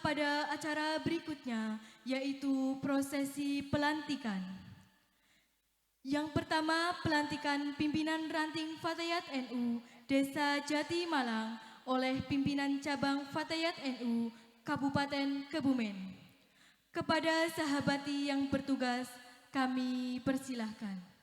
pada acara berikutnya, yaitu prosesi pelantikan. Yang pertama, pelantikan pimpinan ranting Fatayat NU Desa Jati Malang oleh pimpinan cabang Fatayat NU Kabupaten Kebumen. Kepada sahabati yang bertugas, kami persilahkan.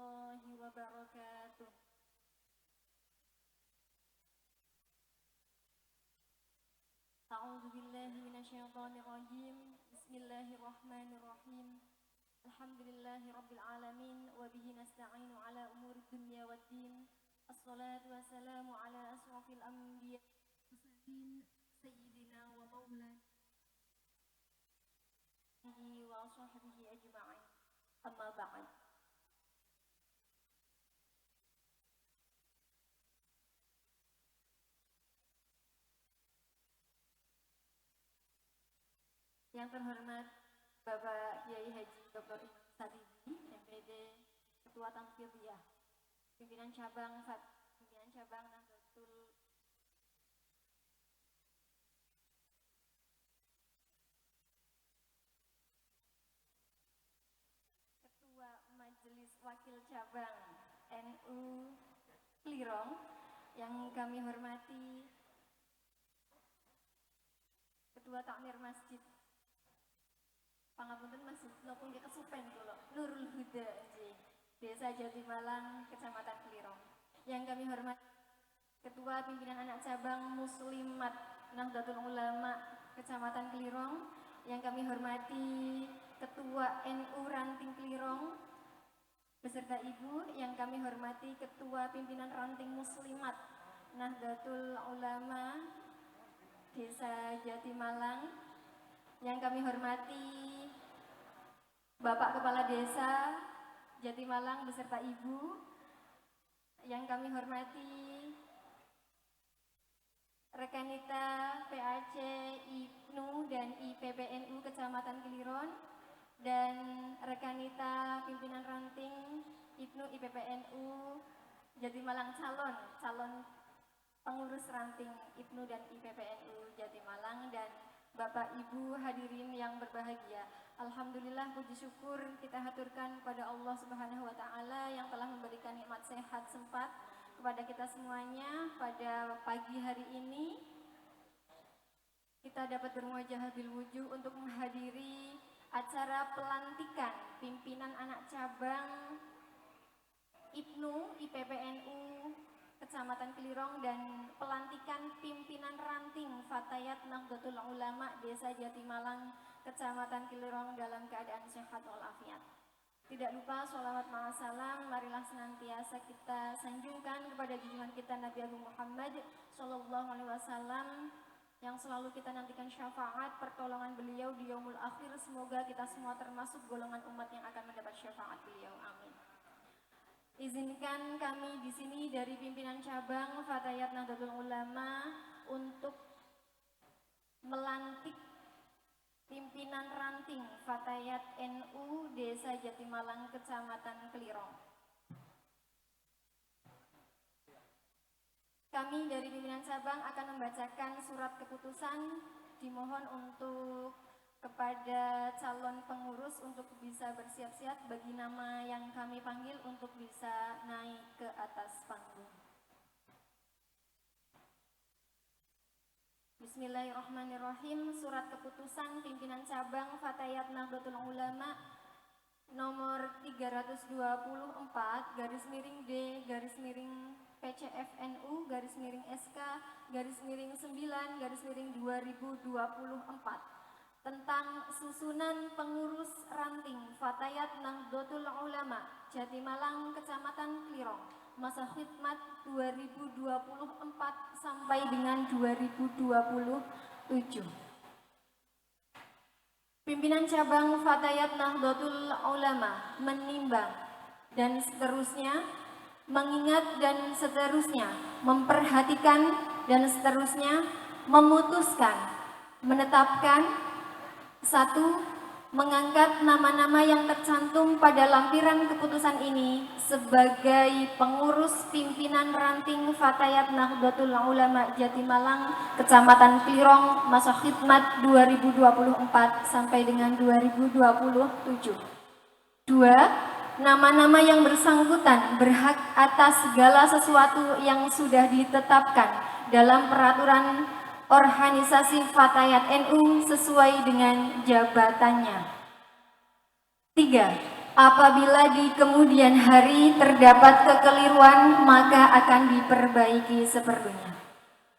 Warahmatullahi wabarakatuh. A'udzu billahi minasyaitonir rajim. Bismillahirrahmanirrahim. Alhamdulillahi rabbil alamin wa bihi nasta'inu ala umurid dunya waddin. Assalatu wassalamu ala asrafil anbiya mursalin sayyidina wa maulana wa sahbihi ajma'in. Amma ba'd. Yang terhormat Bapak Kiai Haji Dr. Imam Sadibi, MPD, Ketua Tamfidiyah, Pimpinan Cabang Nahdlatul Ketua Majelis Wakil Cabang NU Klirong, yang kami hormati Ketua Takmir Masjid Pangapunten Masjid Nopung Kesupen kula Nurul Huda Desa Jati Malang, Kecamatan Klirong. Yang kami hormati Ketua Pimpinan Anak Cabang Muslimat Nahdlatul Ulama Kecamatan Klirong. Yang kami hormati Ketua NU Ranting Klirong beserta Ibu. Yang kami hormati Ketua Pimpinan Ranting Muslimat Nahdlatul Ulama Desa Jati Malang. Yang kami hormati Bapak Kepala Desa Jati Malang beserta Ibu. Yang kami hormati Rekanita PAC IPNU dan IPPNU Kecamatan Keliron, dan Rekanita Pimpinan Ranting IPNU IPPNU Jati Malang calon pengurus ranting IPNU dan IPPNU Jati Malang, dan Bapak Ibu hadirin yang berbahagia. Alhamdulillah, puji syukur kita haturkan kepada Allah Subhanahu wa taala yang telah memberikan nikmat sehat sempat kepada kita semuanya. Pada pagi hari ini kita dapat bermuajah bil wujuh untuk menghadiri acara pelantikan pimpinan anak cabang IPNU IPPNU Kecamatan Kelirong dan pelantikan pimpinan ranting Fatayat Nahdlatul Ulama Desa Jati Malang Kecamatan Kelirong dalam keadaan sehat walafiat. Tidak lupa sholawat ma'asalam, marilah senantiasa kita sanjungkan kepada junjungan kita Nabi Agung Muhammad Sallallahu Alaihi Wasallam yang selalu kita nantikan syafaat pertolongan beliau di yaumul akhir. Semoga kita semua termasuk golongan umat yang akan mendapat syafaat beliau. Amin. Izinkan kami di sini dari pimpinan cabang Fatayat Nahdlatul Ulama untuk melantik pimpinan ranting Fatayat NU Desa Jati Malang Kecamatan Kelirong. Kami dari pimpinan cabang akan membacakan surat keputusan dimohon untuk kepada calon pengurus untuk bisa bersiap-siap bagi nama yang kami panggil untuk bisa naik ke atas panggung. Bismillahirrahmanirrahim. Surat keputusan pimpinan cabang Fatayat Nahdlatul Ulama nomor 324 garis miring D garis miring PCFNU garis miring SK garis miring 9 garis miring 2024 tentang susunan pengurus ranting Fatayat Nahdlatul Ulama Jatimalang Kecamatan Klirong masa khidmat 2024 sampai dengan 2027. Pimpinan cabang Fatayat Nahdlatul Ulama menimbang dan seterusnya, mengingat dan seterusnya, memperhatikan dan seterusnya, memutuskan, menetapkan. 1. Mengangkat nama-nama yang tercantum pada lampiran keputusan ini sebagai pengurus pimpinan ranting Fatayat Nahdlatul Ulama Jatimalang Kecamatan Klirong masa khidmat 2024 sampai dengan 2027. 2. Nama-nama yang bersangkutan berhak atas segala sesuatu yang sudah ditetapkan dalam peraturan organisasi Fatayat NU sesuai dengan jabatannya. 3. Apabila di kemudian hari terdapat kekeliruan, maka akan diperbaiki seperlunya.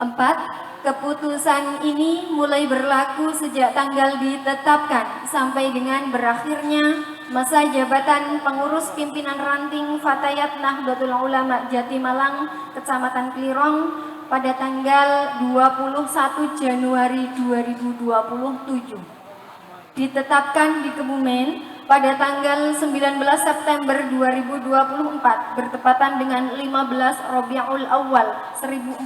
4. Keputusan ini mulai berlaku sejak tanggal ditetapkan sampai dengan berakhirnya masa jabatan pengurus pimpinan ranting Fatayat Nahdlatul Ulama Jatimalang Kecamatan Klirong pada tanggal 21 Januari 2027. Ditetapkan di Kebumen pada tanggal 19 September 2024 bertepatan dengan 15 Rabiul Awal 1446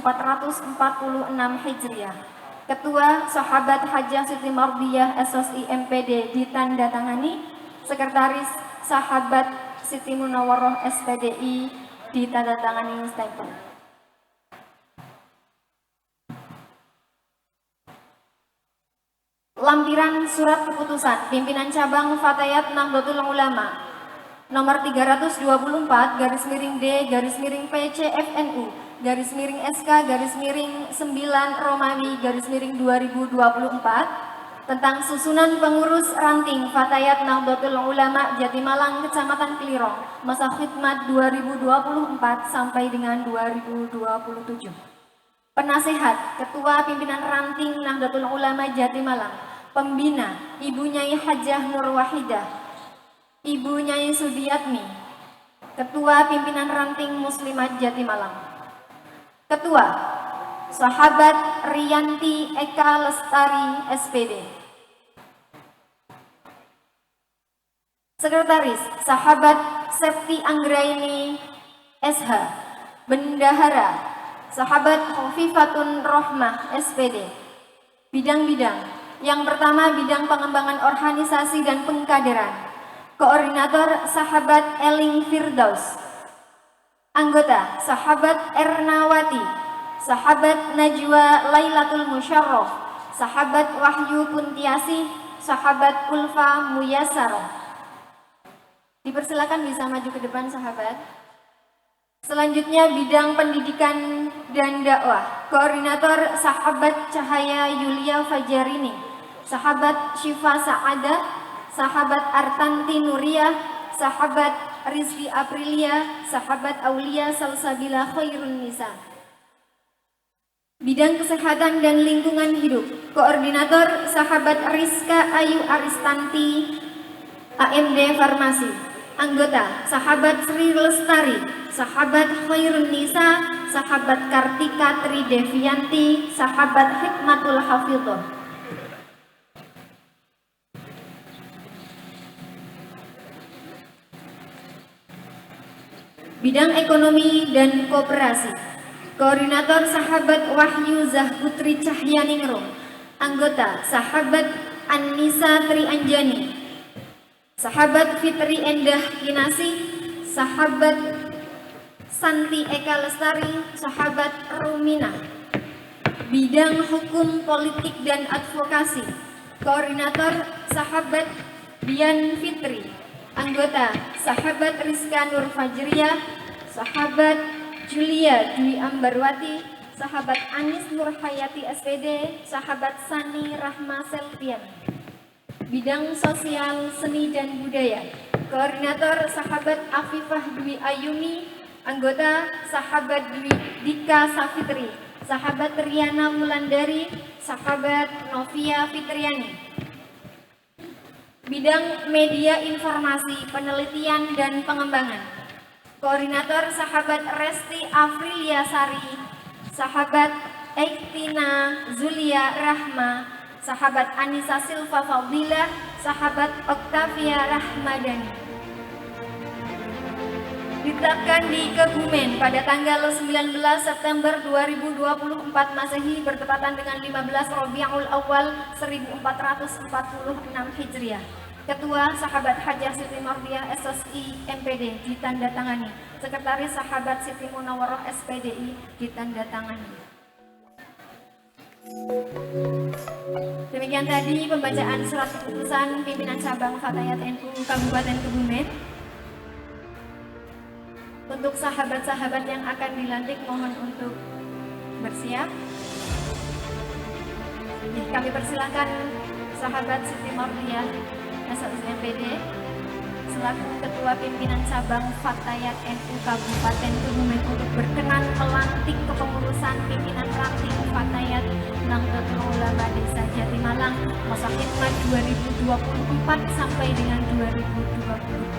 Hijriah. Ketua Sahabat Hajah Siti Mardiyah SOSI MPD ditandatangani, Sekretaris Sahabat Siti Munawwaroh SPDI ditandatangani stempel. Lampiran surat keputusan pimpinan cabang Fatayat Nahdlatul Ulama nomor 324 garis miring D garis miring PCFNU garis miring SK garis miring 9 Romawi garis miring 2024 tentang susunan pengurus ranting Fatayat Nahdlatul Ulama Jatimalang Kecamatan Klirong masa khidmat 2024 sampai dengan 2027. Penasehat Ketua Pimpinan Ranting Nahdlatul Ulama Jatimalang, Pembina Ibu Nyai Hajah Nur Wahidah, Ibu Nyai Sudiatmi, Ketua Pimpinan Ranting Muslimat Jatimalang. Ketua Sahabat Riyanti Eka Lestari SPD. Sekretaris Sahabat Septi Anggraini SH. Bendahara Sahabat Khofifatun Rohmah SPD. Bidang-bidang. Yang pertama, bidang pengembangan organisasi dan pengkaderan. Koordinator Sahabat Eling Firdaus. Anggota Sahabat Ernawati, Sahabat Najwa Lailatul Musyarraf, Sahabat Wahyu Puntiasi, Sahabat Ulfa Muyasaroh. Dipersilakan bisa maju ke depan sahabat. Selanjutnya bidang pendidikan dan dakwah. Koordinator Sahabat Cahaya Yulia Fajarini, Sahabat Syifa Sa'adah, Sahabat Artanti Nuria, Sahabat Rizki Aprilia, Sahabat Aulia Salsabila Khairun Nisa. Bidang kesehatan dan lingkungan hidup. Koordinator Sahabat Rizka Ayu Aristanti, AMD Farmasi. Anggota Sahabat Sri Lestari, Sahabat Khairun Nisa, Sahabat Kartika Tri Devianti, Sahabat Hikmatul Hafidhah. Bidang ekonomi dan koperasi. Koordinator Sahabat Wahyu Zahputri Cahyaningrum. Anggota Sahabat Annisa Tri Anjani, Sahabat Fitri Endah Kinasi, Sahabat Santi Eka Lestari, Sahabat Rumina. Bidang Hukum Politik dan Advokasi, Koordinator Sahabat Dian Fitri, Anggota Sahabat Rizka Nur Fajriah, Sahabat Julia Dwi Ambarwati, Sahabat Anis Nur Hayati SPD, Sahabat Sani Rahma Selvian. Bidang Sosial, Seni dan Budaya, Koordinator Sahabat Afifah Dwi Ayumi, Anggota Sahabat Dwi Dika Safitri, Sahabat Riana Wulandari, Sahabat Novia Fitriani. Bidang Media Informasi, Penelitian dan Pengembangan, Koordinator Sahabat Resti Afrilia Sari, Sahabat Ektina Zulia Rahma, Sahabat Anissa Silva Faudilah, Sahabat Oktavia Rahmadani. Ditetapkan di Kebumen pada tanggal 19 September 2024 Masehi bertepatan dengan 15 Rabiul Awal 1446 Hijriah. Ketua Sahabat Hajah Siti Mardiah SSI MPD ditandatangani. Sekretaris Sahabat Siti Munawaroh SPDI ditandatangani. Demikian tadi pembacaan surat keputusan pimpinan cabang Fatayat NU Kabupaten Kebumen. Untuk sahabat-sahabat yang akan dilantik mohon untuk bersiap. Kami persilakan sahabat Siti Mardiah SSI MPD selaku Ketua Pimpinan Cabang Fatayat NU Kabupaten Kebumen untuk berkenan melantik kepengurusan pimpinan ranting Fatayat Nahdlatul Ulama Desa Jatimalang masa khidmat 2024 sampai dengan 2027.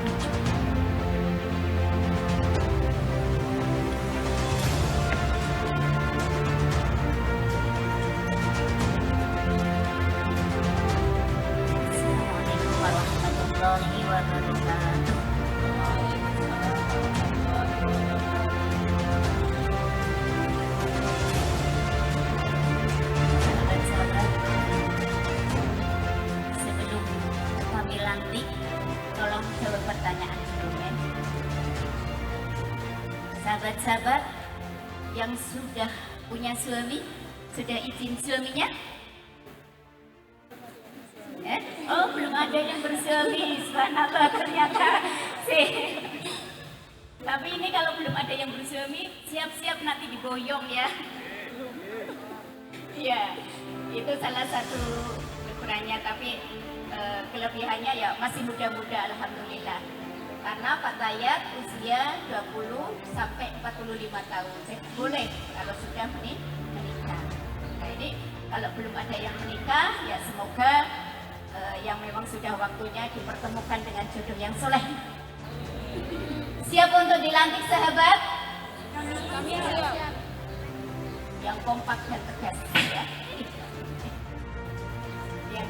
Sahabat-sahabat yang sudah punya suami, sudah izin suaminya? Oh, belum ada yang bersuami, subhanallah ternyata sih. Tapi ini kalau belum ada yang bersuami, siap-siap nanti diboyong ya. Iya, itu salah satu kekurangannya, tapi kelebihannya ya masih muda-muda alhamdulillah. Karena Fatayat usia 20 sampai 45 tahun. Boleh kalau sudah menikah. Nah ini kalau belum ada yang menikah, ya semoga yang memang sudah waktunya dipertemukan dengan jodoh yang soleh. Siap untuk dilantik sahabat? Kami siap. Yang kompak dan tegas ya. Yang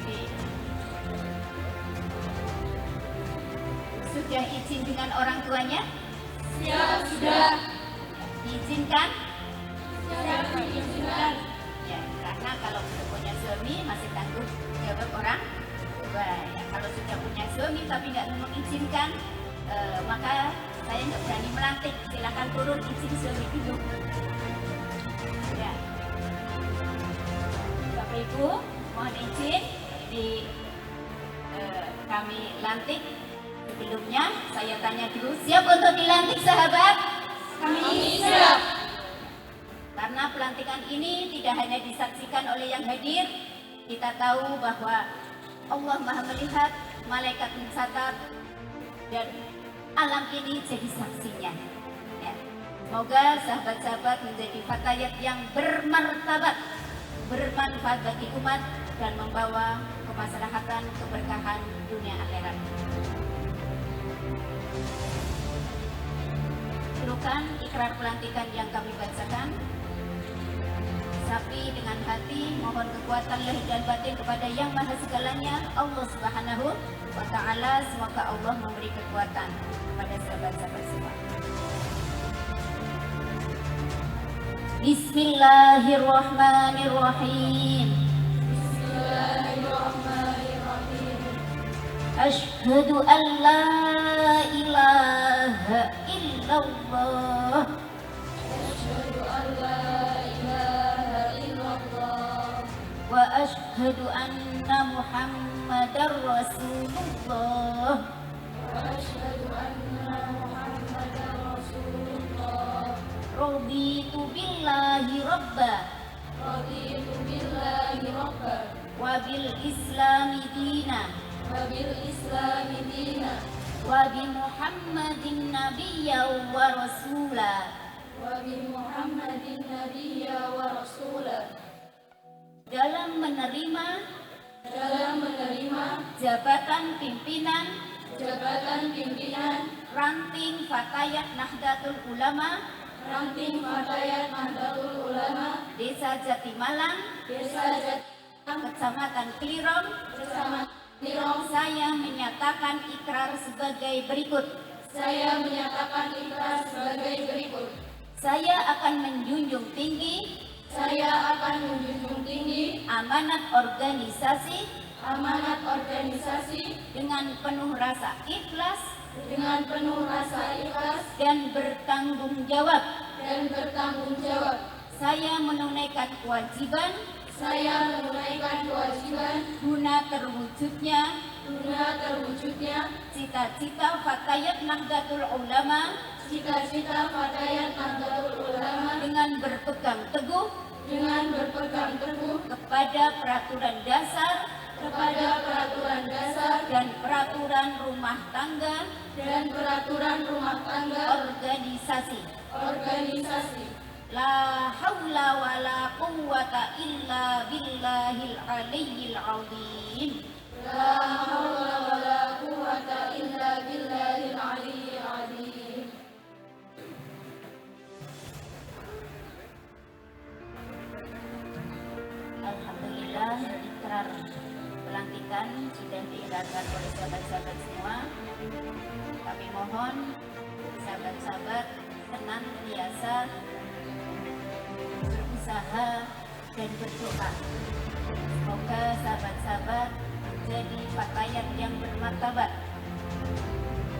sudah izin dengan orang tuanya? Siap, sudah. Diizinkan? Siap, diizinkan. Ya, karena kalau belum punya suami masih tanggung jawab orang tua. Ya, kalau sudah punya suami tapi nggak mengizinkan, maka saya nggak berani melantik. Silakan turun izin suami dulu. Ya. Bapak Ibu, mohon izin kami lantik. Sebelumnya saya tanya dulu, siap untuk dilantik sahabat? Kami siap. Karena pelantikan ini tidak hanya disaksikan oleh yang hadir, kita tahu bahwa Allah Maha melihat, malaikat mencatat, dan alam ini jadi saksinya. Ya. Semoga sahabat-sahabat menjadi fatayat yang bermartabat, bermanfaat bagi umat, dan membawa kemaslahatan, keberkahan dunia akhirat. Turukan ikrar pelantikan yang kami bacakan. Sapi dengan hati mohon kekuatan lahir dan batin kepada yang maha segalanya, Allah Subhanahu wa ta'ala. Semoga Allah memberi kekuatan kepada sahabat-sahabat semua. Bismillahirrahmanirrahim. Asyhadu an la ilaha illallah. Asyhadu an la ilaha illallah. asyhadu anna Muhammadar Rasulullah. Raditu billahi rabba wa bil islami dina wa bi Muhammadin nabiyya wa rasula. Dalam menerima jabatan pimpinan ranting Fatayat Nahdlatul Ulama Desa Jatimalang, Kecamatan Klirong, saya menyatakan ikrar sebagai berikut. Saya akan menjunjung tinggi amanat organisasi dengan penuh rasa ikhlas dan bertanggung jawab. Saya menunaikan kewajiban guna terwujudnya cita-cita Fatayat Nahdlatul Ulama dengan berpegang teguh kepada peraturan dasar dan peraturan rumah tangga organisasi. La haula wa la quwwata illa billahil aliyyil azim. Alhamdulillah, ikrar pelantikan sudah diikrarkan oleh sahabat-sahabat semua. Kami mohon sahabat-sahabat senantiasa berusaha dan berdoa. Semoga sahabat-sahabat menjadi Fatayat yang bermartabat,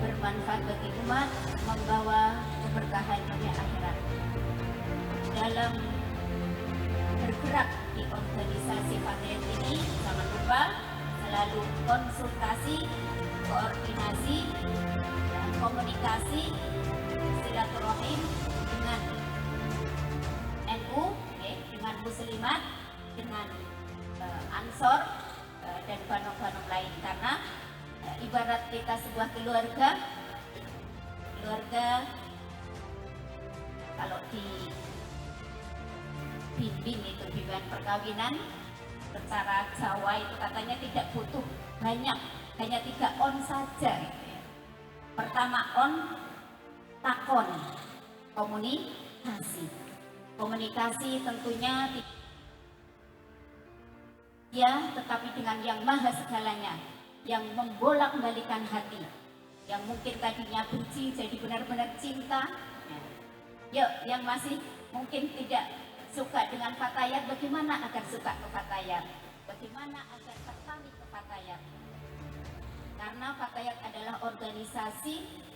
bermanfaat bagi umat, membawa keberkahan dunia akhirat. Dalam bergerak di organisasi Fatayat ini, jangan lupa selalu konsultasi, koordinasi, dan komunikasi, silaturahim dengan NU, dengan muslimat, dengan Ansor, dan banong-banong lain, karena ibarat kita sebuah keluarga kalau dibimbing itu bimbingan perkawinan secara Jawa itu katanya tidak butuh banyak, hanya 3 on saja. Pertama on, takon, komunikasi tentunya ya, tetapi dengan yang maha segalanya, yang membolak-balikan hati, yang mungkin tadinya benci jadi benar-benar cinta. Yuk, yang masih mungkin tidak suka dengan Fatayat, bagaimana agar suka ke Fatayat? Bagaimana agar tertarik ke Fatayat? Karena Fatayat adalah organisasi,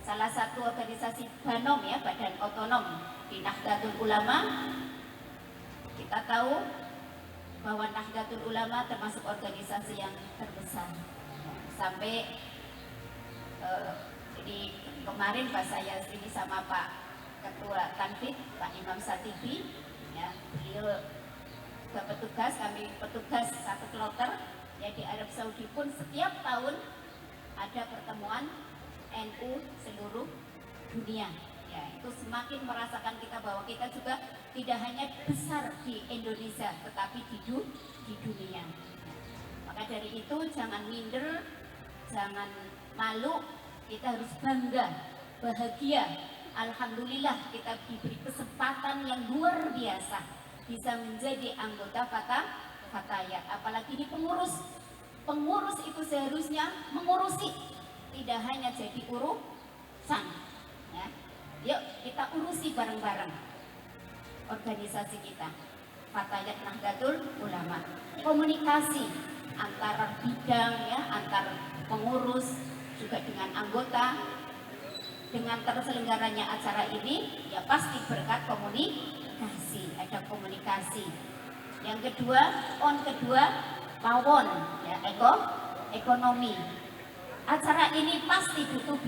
salah satu organisasi BANOM ya, Badan Otonom di Nahdlatul Ulama. Kita tahu bahwa Nahdlatul Ulama termasuk organisasi yang terbesar. Sampai jadi kemarin pas saya sini sama Pak Ketua Tanfid, Pak Imam Satibi, ya, beliau juga petugas, kami petugas satu kloter ya di Arab Saudi pun setiap tahun ada pertemuan NU seluruh dunia. Ya, itu semakin merasakan kita bahwa kita juga tidak hanya besar di Indonesia, tetapi di dunia. Maka dari itu jangan minder, jangan malu, kita harus bangga, bahagia. Alhamdulillah kita diberi kesempatan yang luar biasa bisa menjadi anggota Fatayat. Apalagi di pengurus itu seharusnya mengurusi, tidak hanya jadi urusan. Ya. Yuk kita urusi bareng-bareng organisasi kita, Fatayat Nahdlatul Ulama. Komunikasi antara bidang ya, antar pengurus juga dengan anggota, dengan terselenggaranya acara ini ya pasti berkat komunikasi, ada komunikasi. Yang kedua, on kedua, pawon, ya, ekonomi. Acara ini pasti butuh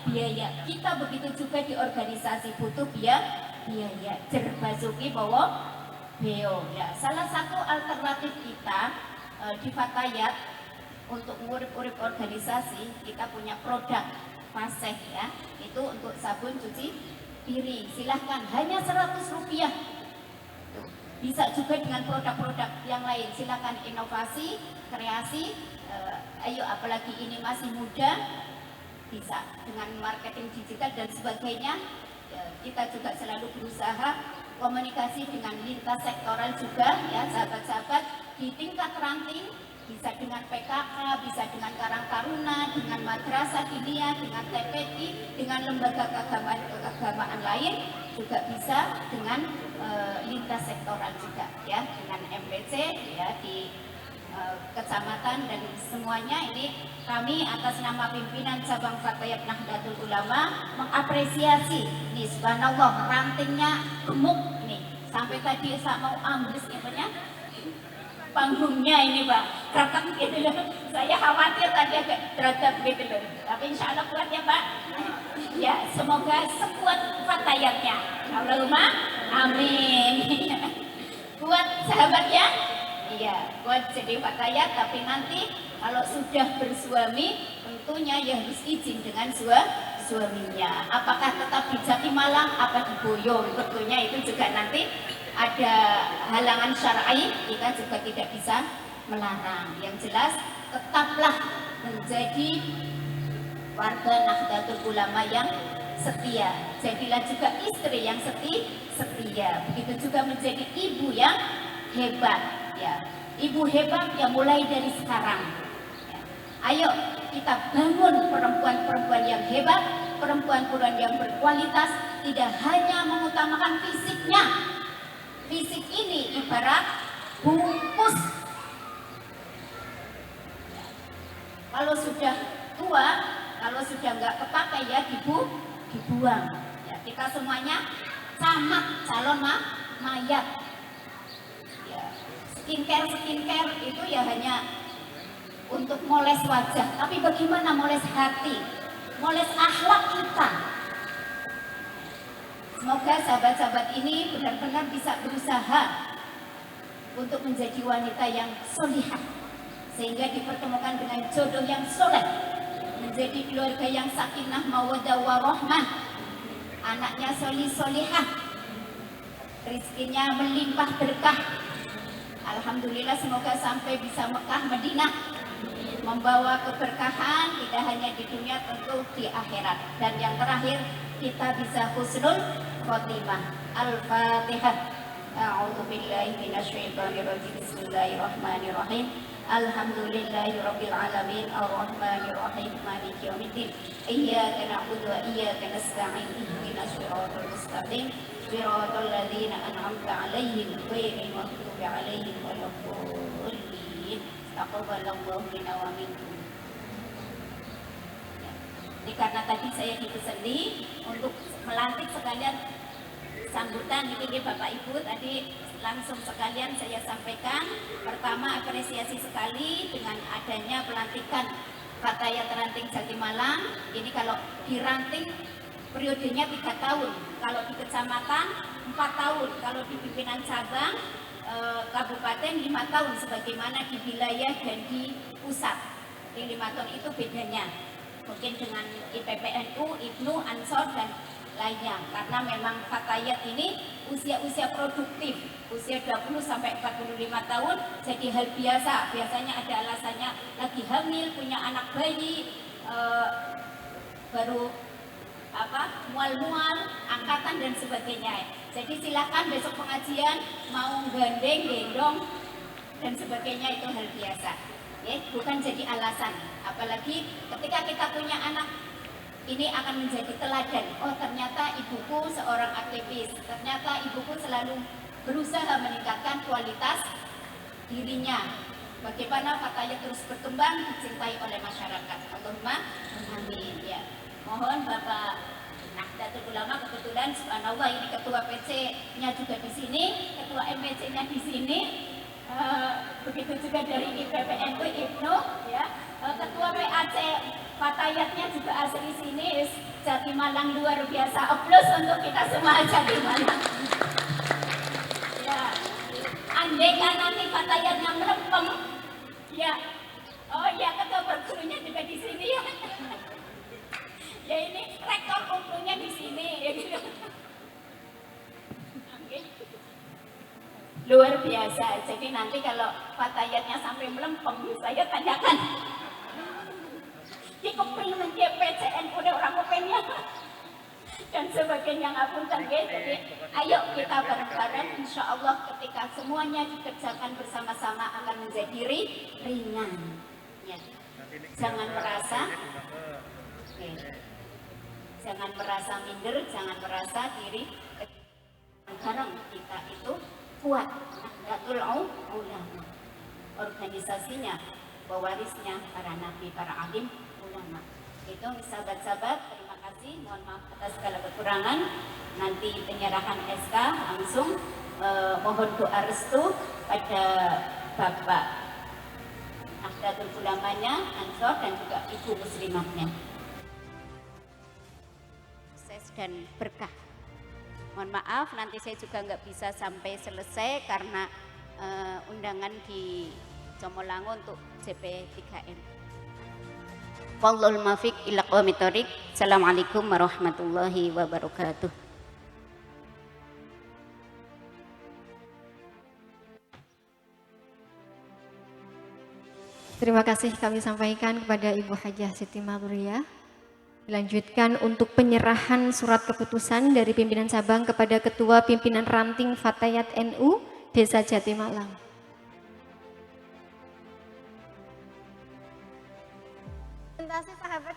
biaya. Kita begitu juga di organisasi butuh biaya. Jerbasuki bawa beo. Ya, salah satu alternatif kita di Fatayat untuk ngurip-urip organisasi, kita punya produk Faseh, ya, itu untuk sabun cuci piring. Silahkan, hanya 100 rupiah. Bisa juga dengan produk-produk yang lain. Silahkan inovasi, kreasi. Ayo, apalagi ini masih muda, bisa dengan marketing digital dan sebagainya. Kita juga selalu berusaha komunikasi dengan lintas sektoral juga, ya sahabat-sahabat, di tingkat ranting, bisa dengan PKK, bisa dengan Karang Taruna, dengan Madrasah Diniyah, dengan TPI, dengan lembaga keagamaan lain, juga bisa dengan lintas sektoral juga, ya, dengan MPC, ya, di kecamatan dan semuanya. Ini kami atas nama pimpinan cabang Fatayat Nahdlatul Ulama mengapresiasi. Nih, subhanallah, rantingnya gemuk nih, sampai tadi saya mau ambles itunya panggungnya ini Pak, kerekam gitu loh. Saya khawatir tadi agak derajat gitu loh, tapi insya Allah kuat ya Pak. Ya, semoga sekuat Fatayatnya. Allahumma amin. Kuat sahabat ya. Iya, kuat jadi Fatayat, tapi nanti kalau sudah bersuami tentunya ya harus izin dengan suaminya. Apakah tetap di Jatimalang, apa di Boyong, tentunya itu juga nanti ada halangan syar'i, kita juga tidak bisa melarang. Yang jelas tetaplah menjadi warga Nahdlatul Ulama yang setia. Jadilah juga istri yang setia. Begitu juga menjadi ibu yang hebat. Ya, ibu hebat yang mulai dari sekarang. Ya. Ayo kita bangun perempuan-perempuan yang hebat, perempuan-perempuan yang berkualitas, tidak hanya mengutamakan fisiknya. Fisik ini ibarat bungkus. Kalau sudah tua, kalau sudah nggak kepakai ya dibuang. Ya, kita semuanya camat calon mayat. Skincare itu ya hanya untuk moles wajah, tapi bagaimana moles hati, moles akhlak kita. Semoga sahabat-sahabat ini benar-benar bisa berusaha untuk menjadi wanita yang solihah, sehingga dipertemukan dengan jodoh yang soleh, menjadi keluarga yang sakinah mawaddah warahmah, anaknya solihah, rezekinya melimpah berkah. Alhamdulillah, semoga sampai bisa Mekah Madinah, membawa keberkahan tidak hanya di dunia, tentu di akhirat. Dan yang terakhir, kita bisa husnul khotimah. Al-Fatihah. A'udzubillahi minasyaitonirrajim. Bismillahirrahmanirrahim. Alhamdulillahirabbil alamin, arrahmanirrahim, maliki yaumiddin. Iyyaka na'budu wa iyyaka nasta'in. Ihdinas siratal mustaqim. Siratal ladzina an'amta 'alaihim ghairil maghdubi 'alaihim waladdallin. Taqabbalallahu minna wa minkum. Ini karena tadi saya dipeseni untuk melantik sekalian sambutan ini Bapak Ibu, tadi langsung sekalian saya sampaikan. Pertama, apresiasi sekali dengan adanya pelantikan Fatayat Ranting Jatimalang. Ini kalau di Ranting periodenya 3 tahun, kalau di kecamatan 4 tahun, kalau di pimpinan cabang kabupaten 5 tahun, sebagaimana di wilayah dan di pusat. Di 5 tahun itu bedanya, mungkin dengan IPPNU, IBNU, Ansor dan lainnya, karena memang Fatayat ini usia-usia produktif, usia 20 sampai 45 tahun jadi hal biasa. Biasanya ada alasannya lagi hamil, punya anak bayi, baru mual-mual, angkatan dan sebagainya. Jadi silakan besok pengajian mau gandeng, gendong dan sebagainya, itu hal biasa. Ya, bukan jadi alasan. Apalagi ketika kita punya anak, ini akan menjadi teladan. Oh, ternyata ibuku seorang aktivis. Ternyata ibuku selalu berusaha meningkatkan kualitas dirinya. Bagaimana Fatayat terus berkembang, dicintai oleh masyarakat. Allahumma amin. Ya. Mohon Bapak Nahdlatul Ulama kebetulan subhanallah ini ketua PC-nya juga di sini, ketua MPC-nya di sini. Begitu juga dari IPPNU Ibnu ya. Ketua PAC Fatayatnya juga asli sini. Jati Malang luar biasa. Aplaus untuk kita semua Jati Malang. Ya. Andai kan nanti Fatayatnya melempem, ya. Oh ya, ketua bergurunya juga di sini ya. Ya ini rektor umumnya di sini ya gitu. Oke. Luar biasa. Jadi nanti kalau Fatayatnya sampai melempem, saya tanyakan. Di kepingin dia PCN udah orang kepennya dan sebagainya ngapunten guys. Jadi ayo kita bareng-bareng, insya Allah ketika semuanya dikerjakan bersama-sama akan menjadi ringan. Ya. Jangan merasa, jangan merasa minder, jangan merasa diri bareng kita itu kuat. Nahdlatul Ulama, organisasinya pewarisnya para nabi, para alim ulama. Itu sahabat-sahabat, terima kasih, mohon maaf atas segala kekurangan. Nanti penyerahan SK langsung mohon doa restu pada Bapak Nahdlatul Ulamanya, Ansor, dan juga Ibu Muslimatnya. Sukses dan berkah. Mohon maaf nanti saya juga nggak bisa sampai selesai karena undangan di Jomolango untuk JP3M. Wallahul muwaffiq ila aqwamit thoriq. Assalamualaikum warahmatullahi wabarakatuh. Terima kasih kami sampaikan kepada Ibu Hajah Siti Mabruriyah. Dilanjutkan untuk penyerahan surat keputusan dari pimpinan cabang kepada Ketua Pimpinan Ranting Fatayat NU Desa Jatimalang. Presentasi sahabat.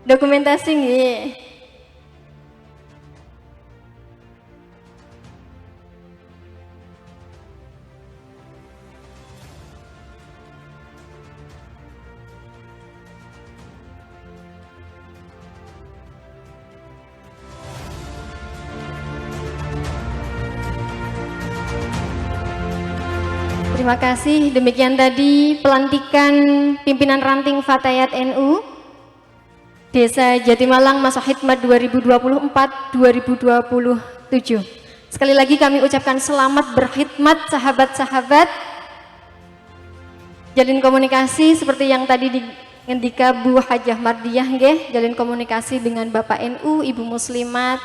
Dokumentasi nggih. Terima kasih. Demikian tadi pelantikan pimpinan ranting Fatayat NU Desa Jatimalang masa khidmat 2024-2027. Sekali lagi kami ucapkan selamat berkhidmat sahabat-sahabat. Jalin komunikasi seperti yang tadi ngendika Bu Hajah Mardiyah nggih, jalin komunikasi dengan Bapak NU, Ibu Muslimat,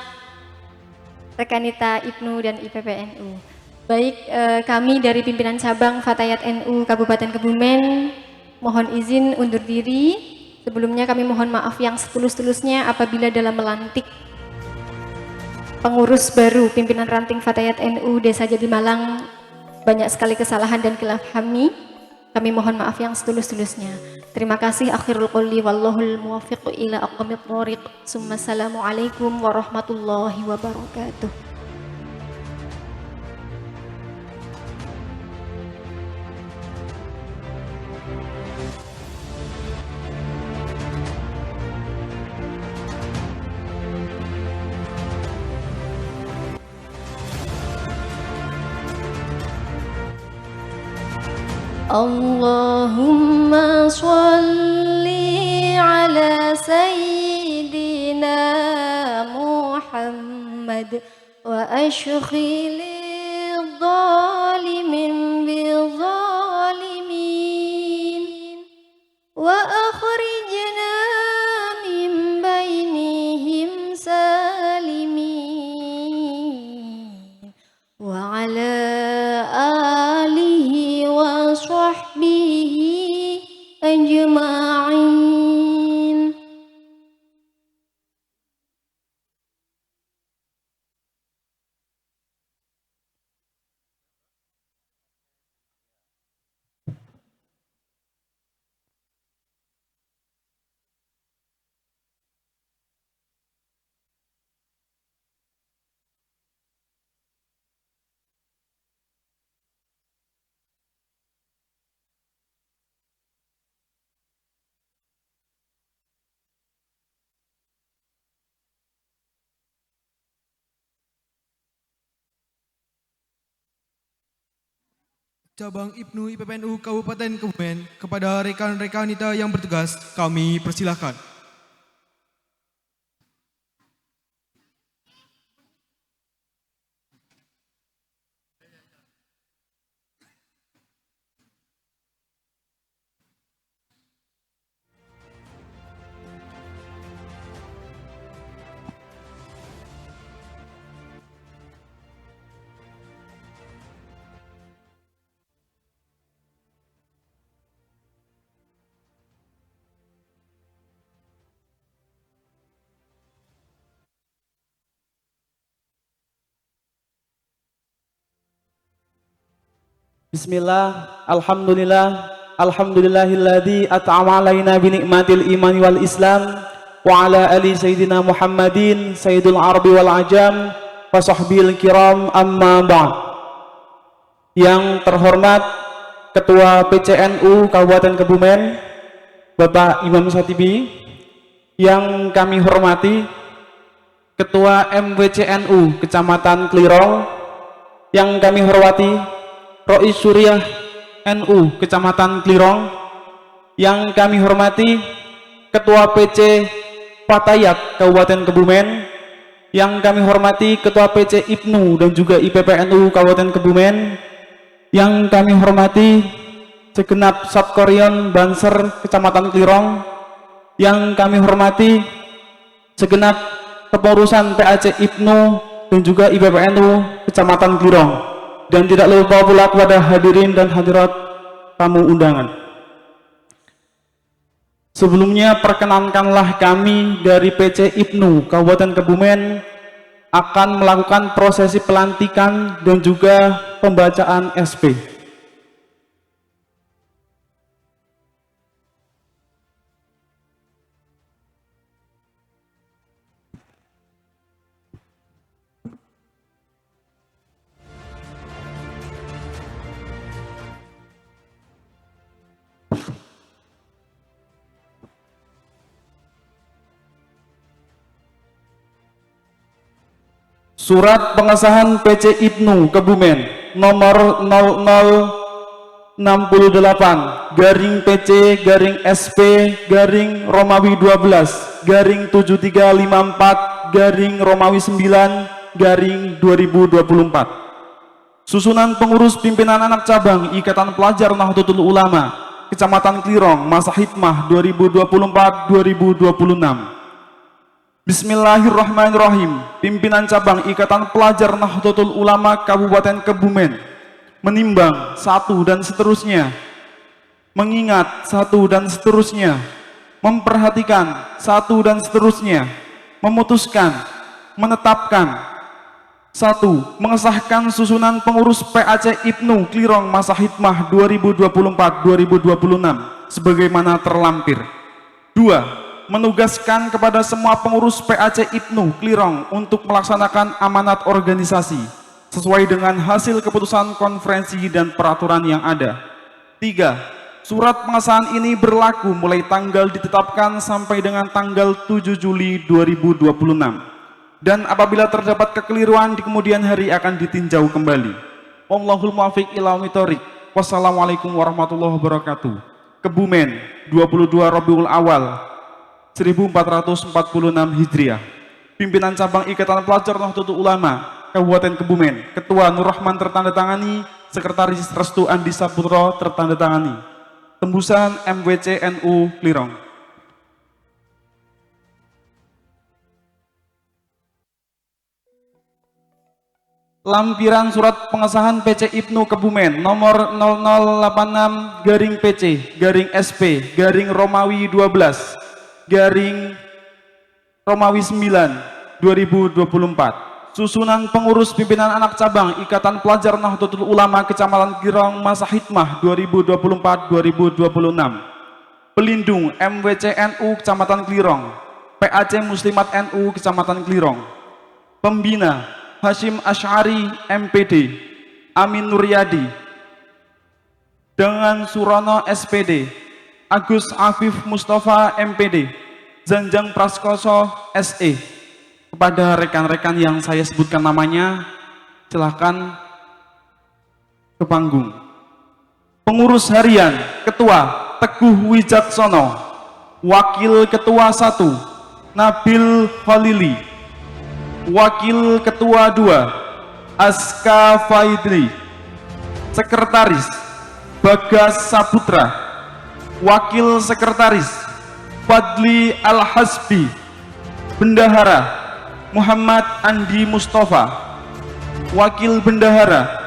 Rekanita Ibnu dan IPPNU. Baik, kami dari pimpinan cabang Fatayat NU Kabupaten Kebumen mohon izin undur diri. Sebelumnya kami mohon maaf yang setulus-tulusnya apabila dalam melantik pengurus baru pimpinan ranting Fatayat NU Desa Jatimalang banyak sekali kesalahan dan khilaf kami. Kami mohon maaf yang setulus-tulusnya. Terima kasih. Akhirul qouli wallahul muwaffiq ila aqwamit thoriq. Assalamualaikum warahmatullahi wabarakatuh. Allahumma sholli ala sayyidina Muhammad wa ashghilil zalimin bil zalimin wa akhrijna min bainihim salimin wa ala alihi wa sahbihi ajma'in. Cabang Ibnu IPPNU Kabupaten Kebumen, kepada rekan-rekan kita yang bertugas, kami persilahkan. Bismillah, alhamdulillah, alhamdulillahilladzi at'ama alaina bi ni'matil imani wal islam wa ala ali sayyidina Muhammadin sayyidul arabi wal ajam wa sahbil kiram amma ba'd. Yang terhormat Ketua PCNU Kabupaten Kebumen, Bapak Imam Satibi, yang kami hormati Ketua MWCNU Kecamatan Klirong, yang kami hormati Rois Suriah NU Kecamatan Klirong, yang kami hormati Ketua PC Fatayat Kabupaten Kebumen, yang kami hormati Ketua PC IPNU dan juga IPPNU Kabupaten Kebumen, yang kami hormati segenap Subkorion Banser Kecamatan Klirong, yang kami hormati segenap kepengurusan PAC IPNU dan juga IPPNU Kecamatan Klirong, dan tidak lupa pula kepada hadirin dan hadirat tamu undangan. Sebelumnya perkenankanlah kami dari PC IPNU Kabupaten Kebumen akan melakukan prosesi pelantikan dan juga pembacaan SP. Surat pengesahan PC IPNU Kebumen nomor 0068 garing PC garing SP garing Romawi 12 garing 7354 garing Romawi 9 garing 2024. Susunan pengurus pimpinan anak cabang Ikatan Pelajar Nahdlatul Ulama Kecamatan Klirong masa hikmah 2024-2026. Bismillahirrahmanirrahim. Pimpinan cabang Ikatan Pelajar Nahdlatul Ulama Kabupaten Kebumen menimbang satu dan seterusnya, mengingat satu dan seterusnya, memperhatikan satu dan seterusnya, memutuskan, menetapkan satu, mengesahkan susunan pengurus PAC IPNU Klirong masa hikmah 2024-2026 sebagaimana terlampir. Dua, menugaskan kepada semua pengurus PAC IPNU Klirong untuk melaksanakan amanat organisasi sesuai dengan hasil keputusan konferensi dan peraturan yang ada. 3. Surat pengesahan ini berlaku mulai tanggal ditetapkan sampai dengan tanggal 7 Juli 2026 dan apabila terdapat kekeliruan di kemudian hari akan ditinjau kembali. Wallahul muwaffiq ila aqwamit thoriq. Wassalamualaikum warahmatullahi wabarakatuh. Kebumen, 22 Rabiul Awal 1446 Hijriah. Pimpinan cabang Ikatan Pelajar Nahdlatul Ulama Kabupaten Kebumen, Ketua Nur Rahman tertandatangani, Sekretaris Restu Andi Saputro tertandatangani. Tembusan MWC NU Klirong. Lampiran surat pengesahan PC IPNU Kebumen nomor 0086 garing PC garing SP garing Romawi 12 garing Romawi 9 2024. Susunan pengurus pimpinan anak cabang Ikatan Pelajar Nahdlatul Ulama Kecamatan Klirong masa hikmah 2024-2026. Pelindung MWCNU Kecamatan Klirong, PAC Muslimat NU Kecamatan Klirong. Pembina Hashim Asy'ari MPD, Amin Nuryadi dengan Surono SPD, Agus Afif Mustafa MPD, Zanjang Praskoso SE. Kepada rekan-rekan yang saya sebutkan namanya, silahkan ke panggung. Pengurus harian Ketua Teguh Wijaksono, Wakil Ketua 1 Nabil Khalili, Wakil Ketua 2 Aska Faidli, Sekretaris Bagas Saputra, Wakil Sekretaris Fadli Al-Hasbi, Bendahara Muhammad Andi Mustafa, Wakil Bendahara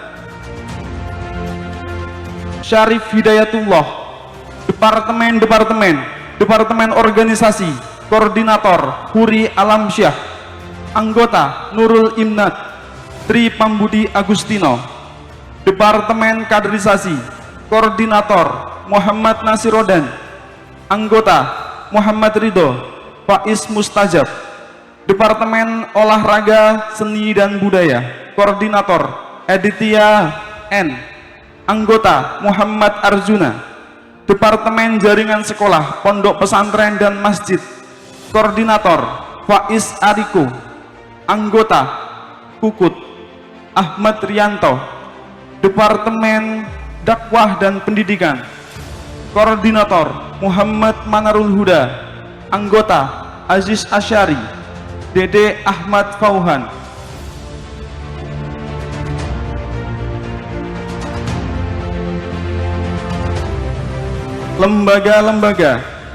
Syarif Hidayatullah, Departemen Organisasi, Koordinator Huri Alamsyah, Anggota Nurul Imnat Tri Pambudi Agustino, Departemen Kaderisasi, Koordinator Muhammad Nasirodan, Anggota Muhammad Ridho Faiz Mustajab, Departemen Olahraga Seni dan Budaya, Koordinator Editya N, Anggota Muhammad Arjuna, Departemen Jaringan Sekolah, Pondok Pesantren dan Masjid, Koordinator Faiz Ariko, Anggota Kukut Ahmad Rianto, Departemen Dakwah dan Pendidikan, Koordinator Muhammad Manarul Huda, Anggota Aziz Asyari, Dede Ahmad Fauhan.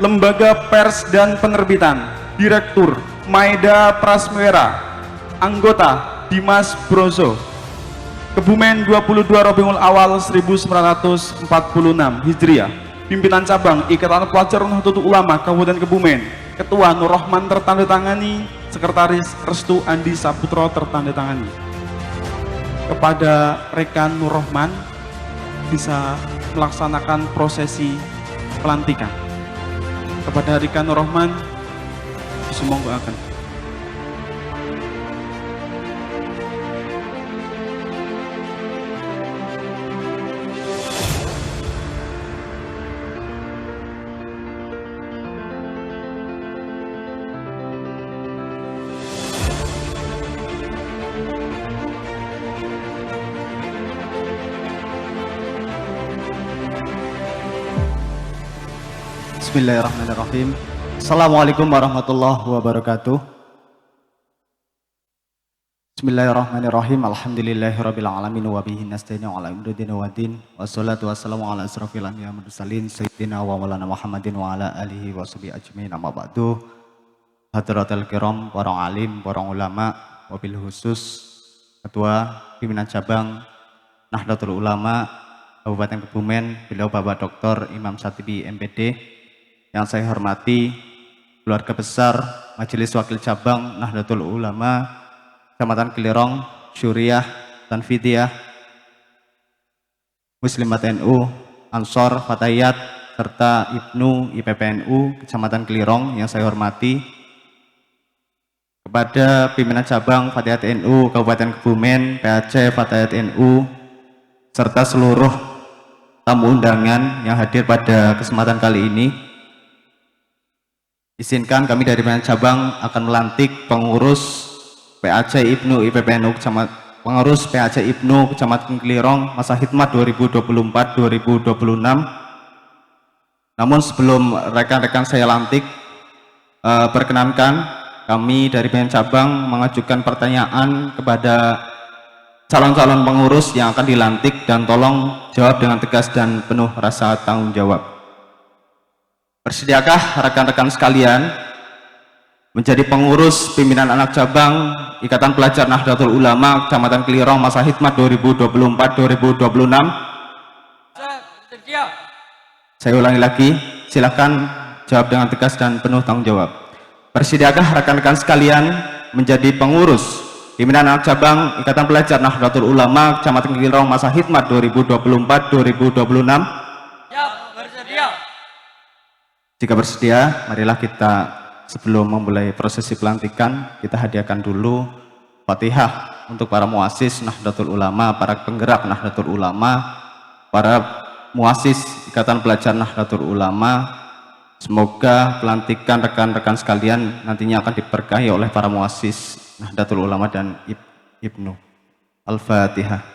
Lembaga pers dan penerbitan, Direktur Maeda Prasmera, Anggota Dimas Brozo, Kebumen 22 Rabiul Awal 1946 Hijriah, Pimpinan Cabang Ikatan Pelajar Nahdlatul Ulama Kabupaten Kebumen, Ketua Nur Rahman tertandatangani, Sekretaris Restu Andi Saputro tertandatangani. Kepada rekan Nur Rahman bisa melaksanakan prosesi pelantikan. Kepada rekan Nur Rahman disemogakan. Bismillahirrahmanirrahim. Assalamualaikum warahmatullahi wabarakatuh. Bismillahirrahmanirrahim. Alhamdulillahirabbil alamin wa bihi nasta'inu ala umridin waddin. Wassalatu wassalamu ala asrofil anbiya'i wal mursalin sayyidina wa maulana Muhammadin wa ala alihi washabihi ajmain. Amma ba'du. Hadratul kiram, para alim, para ulama, wabil khusus Ketua Pimpinan Cabang Nahdlatul Ulama Kabupaten Kebumen, beliau Bapak Dr. Imam Satibi MPD. Yang saya hormati keluarga besar Majelis Wakil Cabang Nahdlatul Ulama Kecamatan Kelirong, Syuriah, Tanfidiyah, Muslimat NU, Ansor, Fatayat, serta Ibnu IPPNU Kecamatan Kelirong yang saya hormati. Kepada Pimpinan Cabang Fatayat NU Kabupaten Kebumen, PAC Fatayat NU, serta seluruh tamu undangan yang hadir pada kesempatan kali ini. Izinkan kami dari Pimpinan Cabang akan melantik pengurus PAC Ibnu IPPNU pengurus PAC Ibnu Kecamatan Kelirong masa khidmat 2024-2026. Namun sebelum rekan-rekan saya lantik, perkenankan kami dari Pimpinan Cabang mengajukan pertanyaan kepada calon-calon pengurus yang akan dilantik dan tolong jawab dengan tegas dan penuh rasa tanggung jawab. Bersediakah rekan-rekan sekalian menjadi pengurus pimpinan anak cabang Ikatan Pelajar Nahdlatul Ulama Kecamatan Kelirong masa khidmat 2024-2026? Saya ulangi lagi, silakan jawab dengan tegas dan penuh tanggung jawab. Bersediakah rekan-rekan sekalian menjadi pengurus pimpinan anak cabang Ikatan Pelajar Nahdlatul Ulama Kecamatan Kelirong masa khidmat 2024-2026? Jika bersedia, marilah kita sebelum memulai prosesi pelantikan, kita hadiahkan dulu Fatihah untuk para muassis Nahdlatul Ulama, para penggerak Nahdlatul Ulama, para muassis Ikatan Pelajar Nahdlatul Ulama. Semoga pelantikan rekan-rekan sekalian nantinya akan diberkahi oleh para muassis Nahdlatul Ulama dan Ibnu. Al-Fatihah.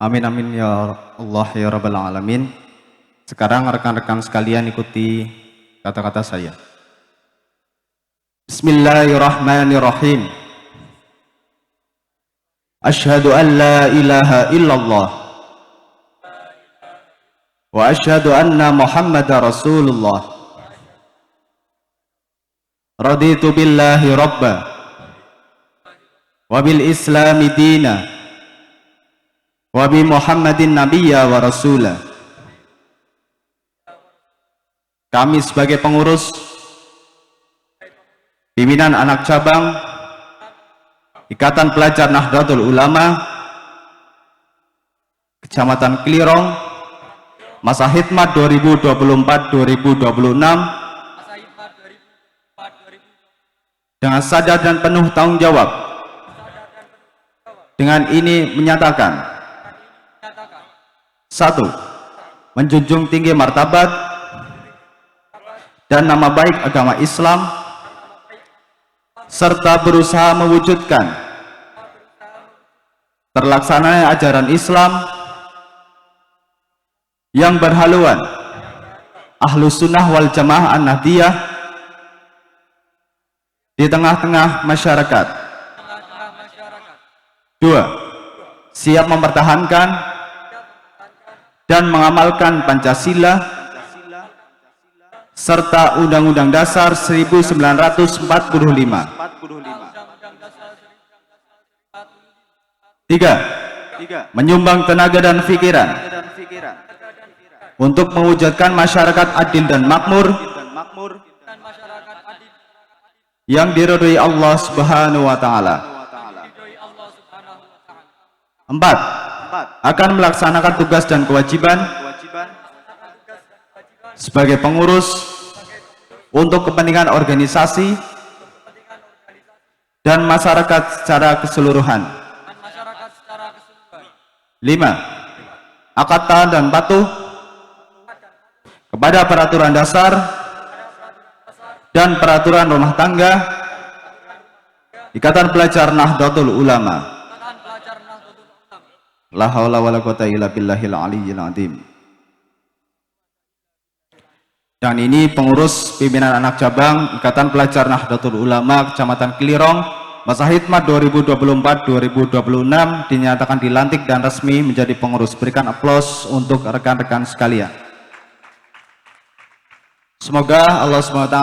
Amin amin ya Allah ya Rabbal Alamin. Sekarang rekan-rekan sekalian ikuti kata-kata saya. Bismillahirrahmanirrahim. Asyhadu an la ilaha illallah wa asyhadu anna Muhammadar Rasulullah. Raditu billahi rabba wa bil islami dina wa bi Muhammadin nabiyya wa rasula. Kami sebagai pengurus pimpinan anak cabang Ikatan Pelajar Nahdlatul Ulama Kecamatan Klirong, masa khidmat 2024-2026, dengan sadar dan penuh tanggung jawab, dengan ini menyatakan: 1. Menjunjung tinggi martabat dan nama baik agama Islam, serta berusaha mewujudkan terlaksananya ajaran Islam yang berhaluan Ahlus Sunnah wal Jamaah An-Nahdiyah di tengah-tengah masyarakat. 2. Siap mempertahankan dan mengamalkan Pancasila serta Undang-Undang Dasar 1945. 3. Menyumbang tenaga dan pikiran untuk mewujudkan masyarakat adil dan makmur yang diridhoi Allah Subhanahu wa taala. 4. Akan melaksanakan tugas dan kewajiban sebagai pengurus untuk kepentingan organisasi dan masyarakat secara keseluruhan. 5. Akan taat dan patuh kepada peraturan dasar dan peraturan rumah tangga Ikatan Pelajar Nahdlatul Ulama. La haula wala quwata illa billahil aliyyil azim. Dan ini pengurus pimpinan anak cabang Ikatan Pelajar Nahdlatul Ulama Kecamatan Klirong, masa khidmat 2024-2026, dinyatakan dilantik dan resmi menjadi pengurus. Berikan aplaus untuk rekan-rekan sekalian. Semoga Allah SWT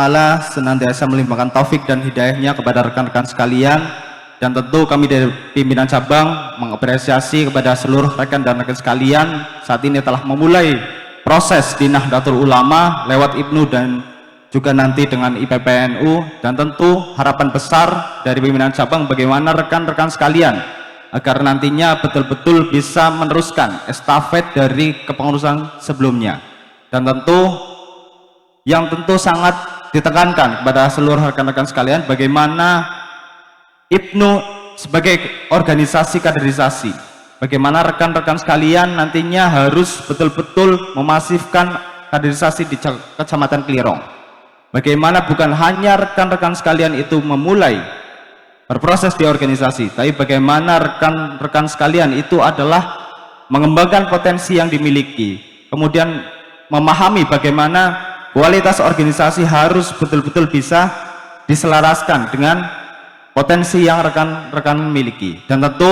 senantiasa melimpahkan taufik dan hidayahnya kepada rekan-rekan sekalian, dan tentu kami dari pimpinan cabang mengapresiasi kepada seluruh rekan dan rekan sekalian saat ini telah memulai proses di Nahdlatul Ulama lewat IPNU dan juga nanti dengan IPPNU, dan tentu harapan besar dari pimpinan cabang bagaimana rekan-rekan sekalian agar nantinya betul-betul bisa meneruskan estafet dari kepengurusan sebelumnya. Dan yang tentu sangat ditekankan kepada seluruh rekan-rekan sekalian bagaimana IPNU sebagai organisasi kaderisasi, bagaimana rekan-rekan sekalian nantinya harus betul-betul memasifkan kaderisasi di Kecamatan Klirong. Bagaimana bukan hanya rekan-rekan sekalian itu memulai berproses di organisasi, tapi bagaimana rekan-rekan sekalian itu adalah mengembangkan potensi yang dimiliki, kemudian memahami bagaimana kualitas organisasi harus betul-betul bisa diselaraskan dengan potensi yang rekan-rekan miliki. Dan tentu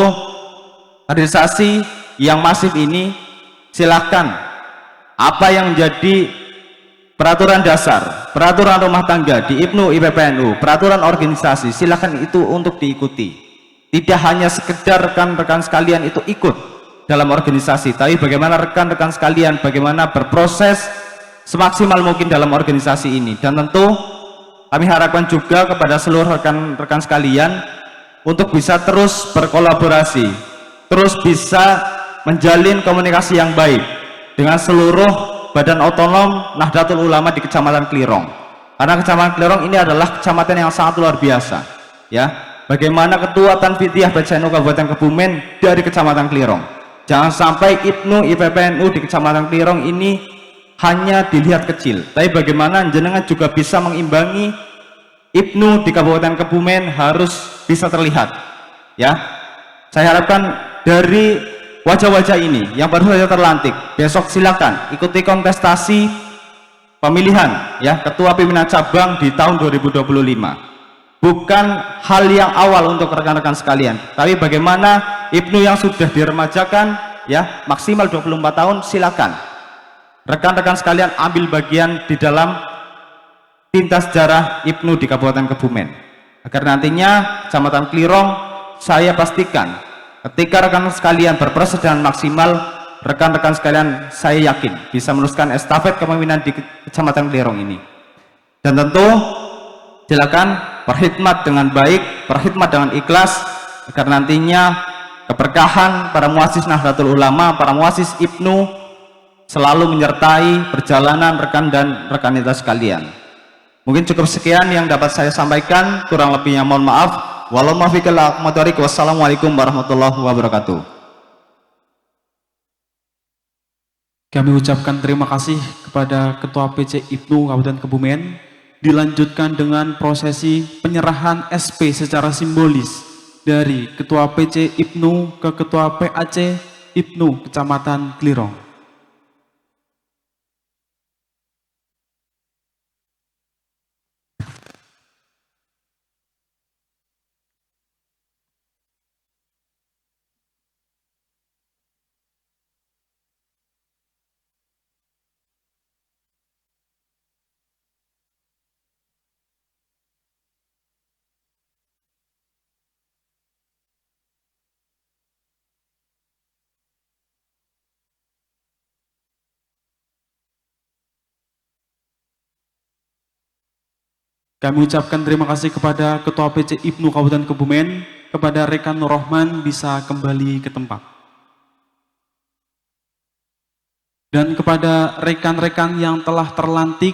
kaderisasi yang masif ini, silahkan apa yang menjadi peraturan dasar, peraturan rumah tangga di IPNU, IPPNU, peraturan organisasi, silakan itu untuk diikuti. Tidak hanya sekedar rekan-rekan sekalian itu ikut dalam organisasi, tapi bagaimana rekan-rekan sekalian bagaimana berproses semaksimal mungkin dalam organisasi ini. Dan tentu kami harapkan juga kepada seluruh rekan-rekan sekalian untuk bisa terus berkolaborasi, terus bisa menjalin komunikasi yang baik dengan seluruh Badan Otonom Nahdlatul Ulama di Kecamatan Klirong. Karena Kecamatan Klirong ini adalah kecamatan yang sangat luar biasa, ya. Bagaimana Ketua Tanfidiyah BCNU Kabupaten Kebumen dari Kecamatan Klirong. Jangan sampai IPNU, IPPNU di Kecamatan Klirong ini hanya dilihat kecil, tapi bagaimana jenengan juga bisa mengimbangi IPNU di Kabupaten Kebumen harus bisa terlihat, ya. Saya harapkan dari wajah-wajah ini yang baru saja terlantik, besok silakan ikuti kontestasi pemilihan ya ketua pimpinan cabang di tahun 2025. Bukan hal yang awal untuk rekan-rekan sekalian, tapi bagaimana Ibnu yang sudah diremajakan ya maksimal 24 tahun, silakan rekan-rekan sekalian ambil bagian di dalam tinta sejarah Ibnu di Kabupaten Kebumen, agar nantinya Kecamatan Klirong, saya pastikan ketika rekan sekalian berproses dengan maksimal, rekan-rekan sekalian saya yakin bisa meneruskan estafet kepemimpinan di Kecamatan Klirong ini. Dan tentu silakan berkhidmat dengan baik, berkhidmat dengan ikhlas, agar nantinya keberkahan para muassis Nahdlatul Ulama, para muassis Ibnu selalu menyertai perjalanan rekan dan rekanita sekalian. Mungkin cukup sekian yang dapat saya sampaikan, kurang lebihnya mohon maaf. Wassalamualaikum warahmatullahi wabarakatuh. Kami ucapkan terima kasih kepada Ketua PC Ibnu Kabupaten Kebumen. Dilanjutkan dengan prosesi penyerahan SP secara simbolis dari Ketua PC Ibnu ke Ketua PAC Ibnu Kecamatan Klirong. Kami ucapkan terima kasih kepada Ketua PC Ibnu Kabupaten Kebumen, kepada rekan Nur Rahman bisa kembali ke tempat. Dan kepada rekan-rekan yang telah terlantik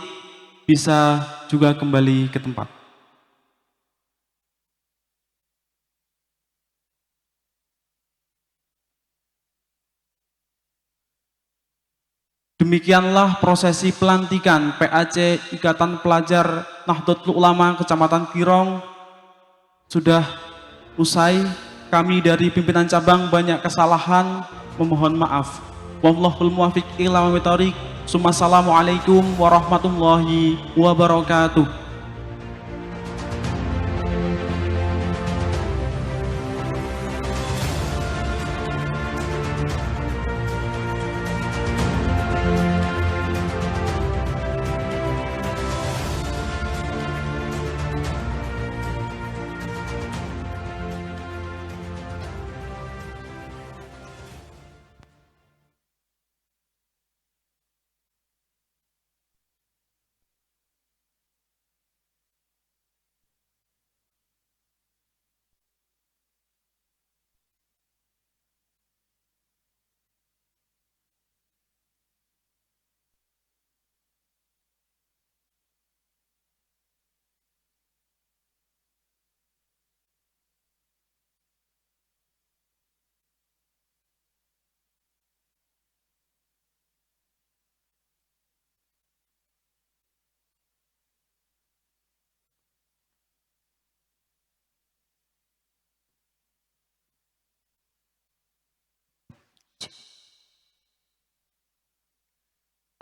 bisa juga kembali ke tempat. Demikianlah prosesi pelantikan PAC Ikatan Pelajar Nahdlatul Ulama Kecamatan Klirong sudah usai. Kami dari pimpinan cabang banyak kesalahan, memohon maaf. Wallahul muwaffiq ila aqwamit thoriq. Assalamualaikum warahmatullahi wabarakatuh.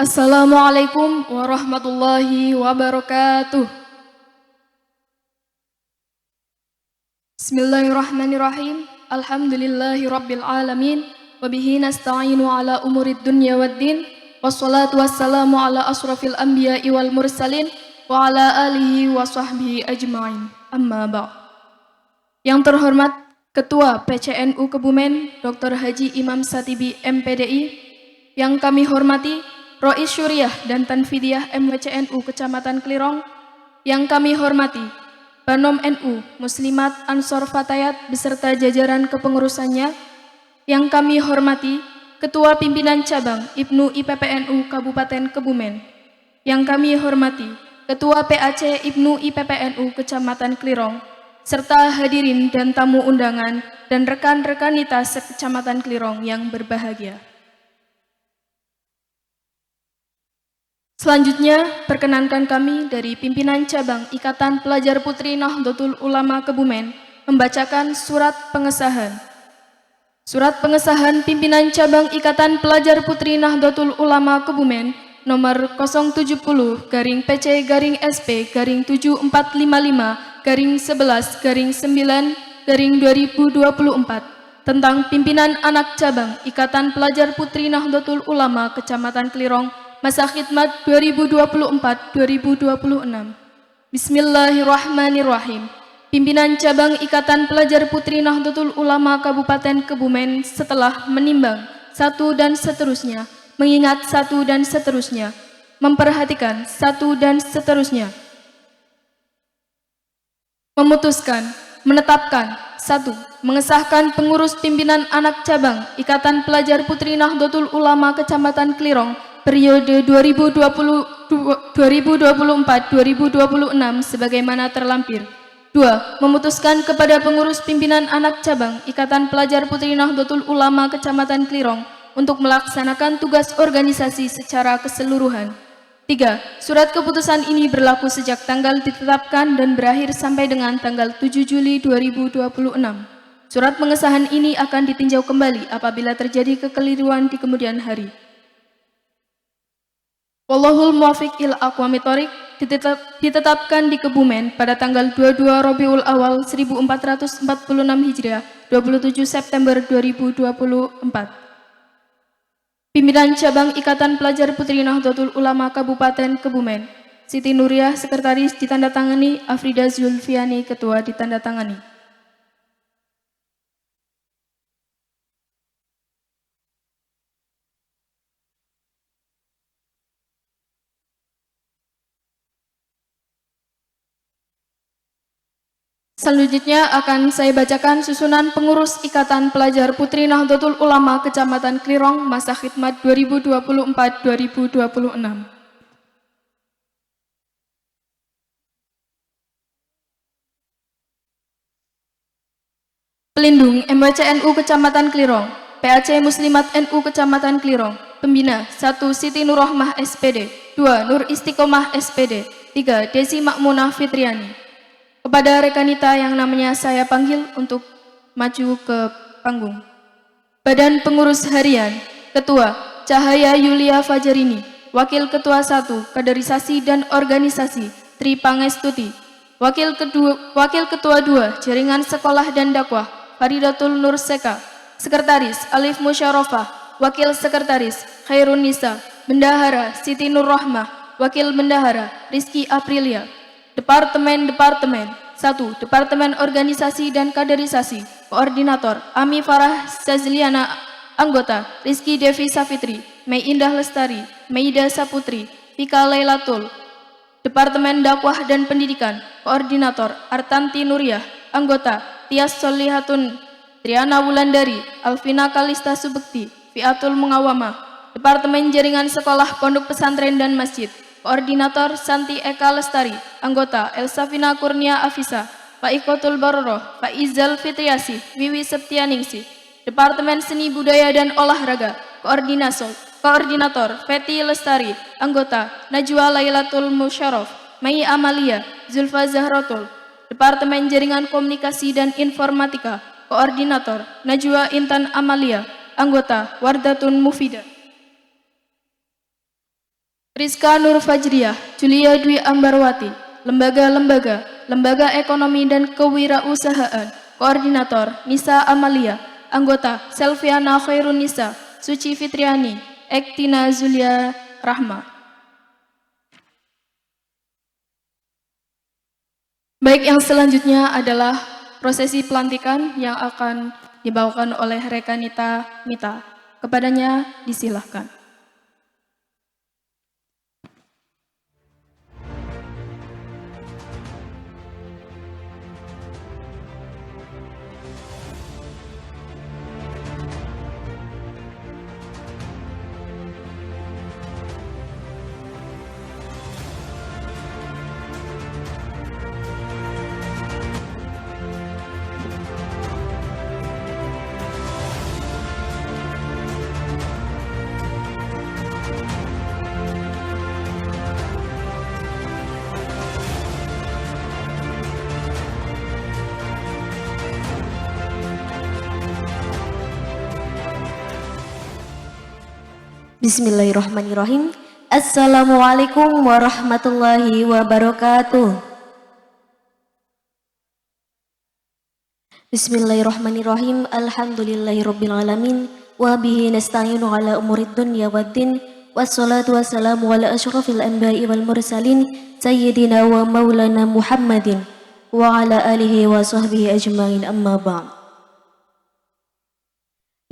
Assalamualaikum warahmatullahi wabarakatuh. Bismillahirrahmanirrahim. Alhamdulillahi rabbil alamin. Wabihi nasta'inu ala umurid dunya waddin. Wassalatu wassalamu ala asrafil anbiya'i wal mursalin. Wa ala alihi wa sahbihi ajma'in. Amma ba'd. Yang terhormat Ketua PCNU Kebumen Dr. Haji Imam Satibi MPDI. Yang kami hormati Rois Syuriah dan Tanfidiyah MWCNU Kecamatan Klirong, yang kami hormati Banom NU Muslimat Ansor Fatayat beserta jajaran kepengurusannya, yang kami hormati Ketua Pimpinan Cabang Ibnu IPPNU Kabupaten Kebumen, yang kami hormati Ketua PAC Ibnu IPPNU Kecamatan Klirong, serta hadirin dan tamu undangan dan rekan-rekanita se-Kecamatan Klirong yang berbahagia. Selanjutnya, perkenankan kami dari pimpinan cabang Ikatan Pelajar Putri Nahdlatul Ulama Kebumen membacakan surat pengesahan. Surat pengesahan pimpinan cabang Ikatan Pelajar Putri Nahdlatul Ulama Kebumen nomor 070-PC-SP-74-11-9-2024 tentang pimpinan anak cabang Ikatan Pelajar Putri Nahdlatul Ulama Kecamatan Klirong masa khidmat 2024-2026. Bismillahirrahmanirrahim. Pimpinan cabang Ikatan Pelajar Putri Nahdlatul Ulama Kabupaten Kebumen setelah menimbang satu dan seterusnya, mengingat satu dan seterusnya, memperhatikan satu dan seterusnya, memutuskan, menetapkan satu, mengesahkan pengurus pimpinan anak cabang Ikatan Pelajar Putri Nahdlatul Ulama Kecamatan Klirong periode 2024-2026 sebagaimana terlampir. 2. Memutuskan kepada pengurus pimpinan anak cabang Ikatan Pelajar Putri Nahdlatul Ulama Kecamatan Klirong untuk melaksanakan tugas organisasi secara keseluruhan. 3. Surat keputusan ini berlaku sejak tanggal ditetapkan dan berakhir sampai dengan tanggal 7 Juli 2026. Surat pengesahan ini akan ditinjau kembali apabila terjadi kekeliruan di kemudian hari. Wallahul muwaffiq ila aqwamit thoriq ditetapkan di Kebumen pada tanggal 22 Rabiul Awal 1446 Hijriah 27 September 2024. Pimpinan cabang Ikatan Pelajar Putri Nahdlatul Ulama Kabupaten Kebumen, Siti Nuriyah Sekretaris ditandatangani, Afrida Zulfiani Ketua ditandatangani. Selanjutnya akan saya bacakan susunan pengurus Ikatan Pelajar Putri Nahdlatul Ulama Kecamatan Klirong masa khidmat 2024-2026. Pelindung MWCNU Kecamatan Klirong, PAC Muslimat NU Kecamatan Klirong, Pembina 1. Siti Nurrohmah SPD, 2. Nur Istiqomah SPD, 3. Desi Makmunah Fitriani. Kepada rekanita yang namanya saya panggil untuk maju ke panggung. Badan Pengurus Harian, Ketua Cahaya Yulia Fajarini, Wakil Ketua 1 Kaderisasi dan Organisasi Tri Pangestuti, Wakil Ketua 2 Jaringan Sekolah dan Dakwah Faridatul Nur Seka, Sekretaris Alif Musyarofah, Wakil Sekretaris Khairun Nisa, Bendahara Siti Nurrohmah, Wakil Bendahara Rizky Aprilia. Departemen 1. Departemen Organisasi dan Kaderisasi, Koordinator Ami Farah Sazliana, Anggota Rizky Devi Safitri, Mei Indah Lestari, Meida Saputri, Vika Lailatul. Departemen Dakwah dan Pendidikan, Koordinator Artanti Nuriyah, Anggota Tias Solihatun, Triana Wulandari, Alvina Kalista Subekti, Fiatul Mengawamah. Departemen Jaringan Sekolah Pondok Pesantren dan Masjid, Koordinator Santi Eka Lestari, Anggota Elsafina Kurnia Afisa, Pak Ikotul Baroroh, Pak Izal Fitriasi, Wiwi Septianingsi. Departemen Seni Budaya dan Olahraga, Koordinator Feti Lestari, Anggota Najwa Lailatul Musyarof, Mei Amalia, Zulfa Zahratul. Departemen Jaringan Komunikasi dan Informatika, Koordinator Najwa Intan Amalia, Anggota Wardatun Mufidah. Rizka Nur Fajriah, Julia Dwi Ambarwati, Lembaga Ekonomi dan Kewirausahaan, Koordinator Nisa Amalia, Anggota Selviana Khairun Nisa, Suci Fitriani, Ektina Zulia Rahma. Baik, yang selanjutnya adalah prosesi pelantikan yang akan dibawakan oleh Rekanita Mita. Kepadanya disilahkan. Bismillahirrahmanirrahim. Assalamualaikum warahmatullahi wabarakatuh. Bismillahirrahmanirrahim. Alhamdulillahirabbil alamin wa bihi nasta'inu ala umurid dunya waddin wassalatu wassalamu ala asyrafil anbiya'i wal mursalin sayyidina wa maulana Muhammadin wa ala alihi wa sahbihi ajmain, amma ba'd.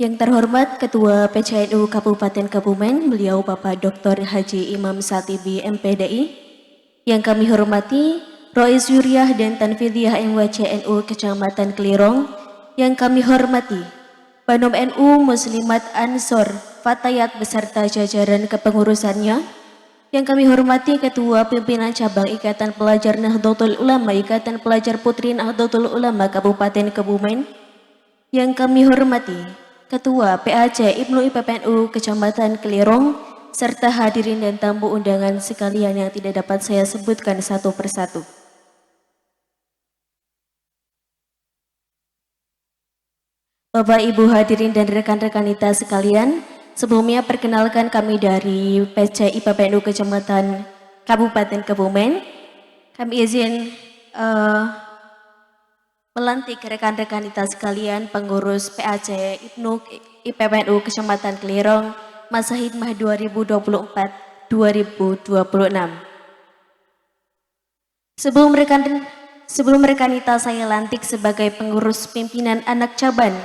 Yang terhormat Ketua PCNU Kabupaten Kebumen, beliau Bapak Dr. Haji Imam Satibi MPDI. Yang kami hormati Rois Yuriah dan Tanfidiyah MWCNU Kecamatan Kelirong. Yang kami hormati Banom NU Muslimat Ansor Fatayat beserta jajaran kepengurusannya. Yang kami hormati Ketua Pimpinan Cabang Ikatan Pelajar Nahdlatul Ulama Ikatan Pelajar Putri Nahdlatul Ulama Kabupaten Kebumen. Yang kami hormati Ketua PAC IPNU IPPNU Kecamatan Kelirong, serta hadirin dan tamu undangan sekalian yang tidak dapat saya sebutkan satu persatu. Bapak Ibu hadirin dan rekan-rekan kita sekalian, sebelumnya perkenalkan kami dari PC IPPNU Kecamatan Kabupaten Kebumen. Kami izin melantik rekan-rekan kita sekalian pengurus PAC IPNU IPPNU Kecamatan Kelirong masa hikmah 2024-2026. Sebelum rekan kita saya lantik sebagai pengurus pimpinan anak cabang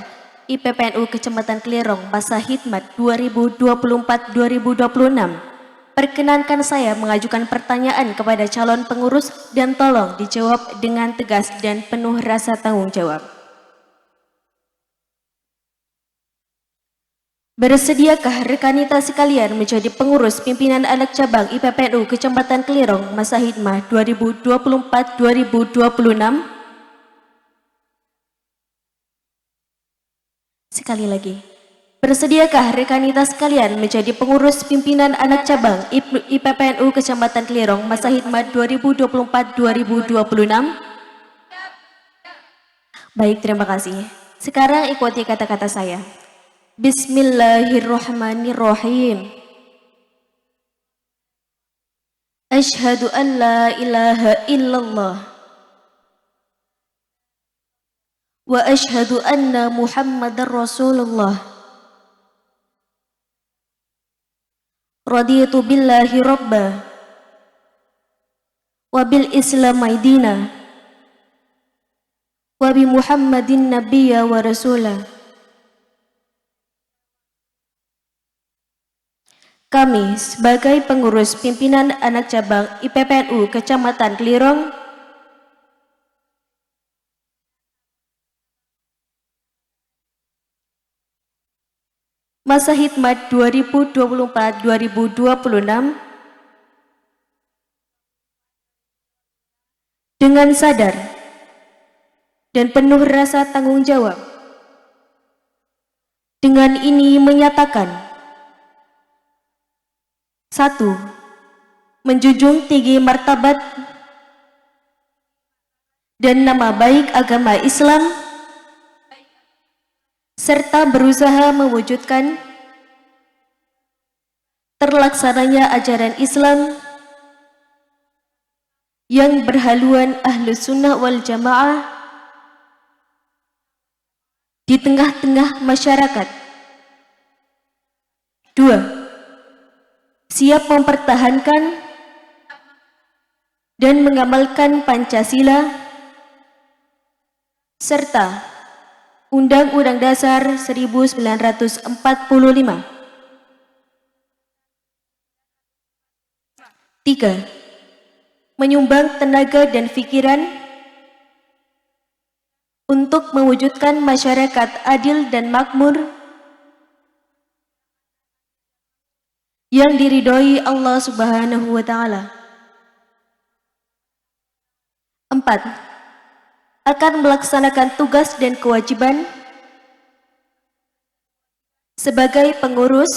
IPPNU Kecamatan Kelirong masa hikmat 2024-2026. Perkenankan saya mengajukan pertanyaan kepada calon pengurus dan tolong dijawab dengan tegas dan penuh rasa tanggung jawab. Bersediakah rekan kita sekalian menjadi pengurus pimpinan anak cabang IPPNU Kecamatan Kelirong masa hikmah 2024-2026? Sekali lagi. Bersediakah rekan kita sekalian menjadi pengurus pimpinan anak cabang IPPNU Kecamatan Kelirong masa hikmat 2024-2026? Baik, terima kasih. Sekarang ikuti kata-kata saya. Bismillahirrahmanirrahim. Asyhadu an la ilaha illallah wa asyhadu anna Muhammadar Rasulullah. Raditu billahi robba wa bil islam aidina wa bi Muhammadin nabiyya wa rasulah. Kami sebagai pengurus pimpinan anak cabang IPPNU Kecamatan Kelirong masa hikmat 2024-2026 dengan sadar dan penuh rasa tanggung jawab. Dengan ini menyatakan 1. Menjunjung tinggi martabat dan nama baik agama Islam serta berusaha mewujudkan terlaksananya ajaran Islam yang berhaluan Ahlus Sunnah wal Jamaah di tengah-tengah masyarakat. 2. Siap mempertahankan dan mengamalkan Pancasila serta Undang-Undang Dasar 1945. 3. Menyumbang tenaga dan pikiran untuk mewujudkan masyarakat adil dan makmur yang diridhoi Allah Subhanahu wa Ta'ala. 4. Akan melaksanakan tugas dan kewajiban sebagai pengurus